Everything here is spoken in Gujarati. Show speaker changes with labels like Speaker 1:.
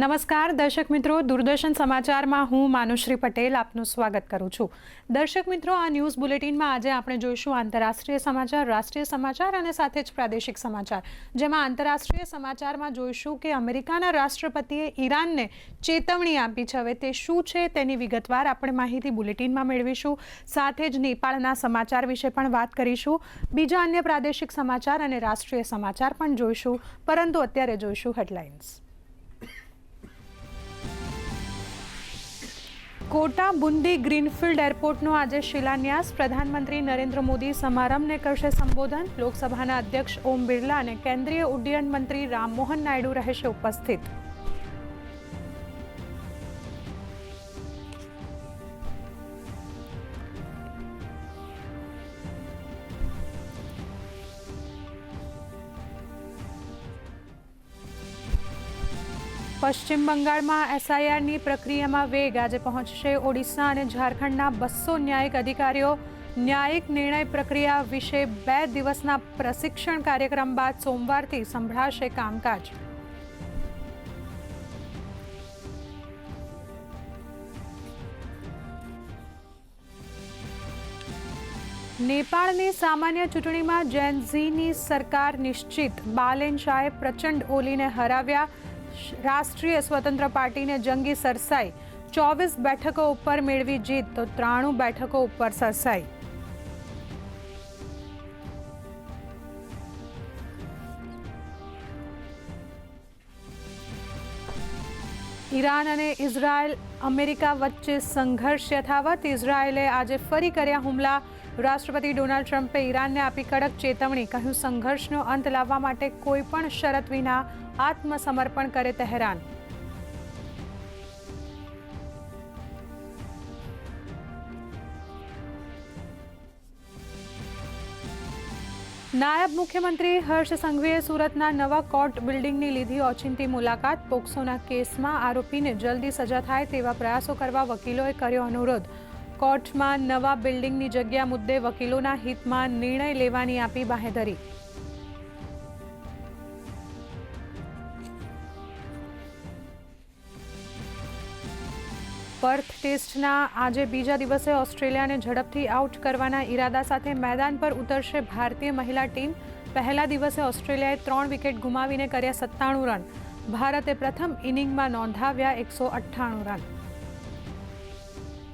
Speaker 1: નમસ્કાર દર્શક મિત્રો, દૂરદર્શન સમાચારમાં હું માનુશ્રી પટેલ આપનું સ્વાગત કરું છું। દર્શક મિત્રો, આ ન્યૂઝ બુલેટિનમાં આજે આપણે જોઈશું આંતરરાષ્ટ્રીય સમાચાર, રાષ્ટ્રીય સમાચાર અને સાથે જ પ્રાદેશિક સમાચાર। જેમાં આંતરરાષ્ટ્રીય સમાચારમાં જોઈશું કે અમેરિકાના રાષ્ટ્રપતિએ ઈરાનને ચેતવણી આપી છે। હવે તે શું છે તેની વિગતવાર આપણે માહિતી બુલેટિનમાં મેળવીશું। સાથે જ નેપાળના સમાચાર વિશે પણ વાત કરીશું। બીજા અન્ય પ્રાદેશિક સમાચાર અને રાષ્ટ્રીય સમાચાર પણ જોઈશું, પરંતુ અત્યારે જોઈશું હેડલાઇન્સ। कोटा बूंदी ग्रीनफील्ड एरपोर्टનો આજે શિલાન્યાસ। પ્રધાનમંત્રી નરેન્દ્ર મોદી સમારંભને કરશે સંબોધન। લોકસભાના અધ્યક્ષ ઓમ બિરલા અને કેન્દ્રીય ઉડ્ડયન મંત્રી રામમોહન નાયડુ રહેશે ઉપસ્થિત। પશ્ચિમ બંગાળમાં એસઆઈઆરની પ્રક્રિયામાં વેગ। આજે પહોંચશે ઓડિશા અને ઝારખંડના 200 ન્યાયિક અધિકારીઓ। ન્યાયિક નિર્ણય પ્રક્રિયા વિશે 2 દિવસના પ્રશિક્ષણ કાર્યક્રમ બાદ સોમવારથી સંભળાશે કામકાજ। નેપાળની સામાન્ય ચૂંટણીમાં જેન ઝીની સરકાર નિશ્ચિત। બાલેન શાહે પ્રચંડ ઓલીને હરાવ્યા। રાષ્ટ્રીય સ્વતંત્ર પાર્ટીને જંગી સરસાઈ। 24 બેઠકો ઉપર મેળવી જીત તો 93 બેઠકો ઉપર સરસાઈ। ઈરાન અને ઇઝરાયલ અમેરિકા વચ્ચે સંઘર્ષ યથાવત। ઇઝરાયલે આજે ફરી કર્યા હુમલા। રાષ્ટ્રપતિ ડોનાલ્ડ ટ્રમ્પે ઈરાનને આપી કડક ચેતવણી। કહ્યું, સંઘર્ષનો અંત લાવવા માટે કોઈ પણ શરત વિના આત્મસમર્પણ કરે તહેરાન। નાયબ મુખ્યમંત્રી હર્ષ સંઘવીએ સુરતના નવા કોર્ટ બિલ્ડિંગની લીધી ઓચિંતી મુલાકાત। પોક્સોના કેસમાં આરોપીને જલ્દી સજા થાય તેવા પ્રયાસો કરવા વકીલોએ કર્યો અનુરોધ। કોર્ટમાં નવા બિલ્ડિંગની જગ્યા મુદ્દે વકીલોના હિતમાં નિર્ણય લેવાની આપી બાંહેધરી। પર્થ ટેસ્ટના આજે બીજા દિવસે ઓસ્ટ્રેલિયાને ઝડપથી આઉટ કરવાના ઈરાદા સાથે મેદાન પર ઉતરશે ભારતીય મહિલા ટીમ। પહેલા દિવસે ઓસ્ટ્રેલિયાએ 3 વિકેટ ગુમાવીને કર્યા 97 રન। ભારતે પ્રથમ ઇનિંગમાં નોંધાવ્યા 198 રન।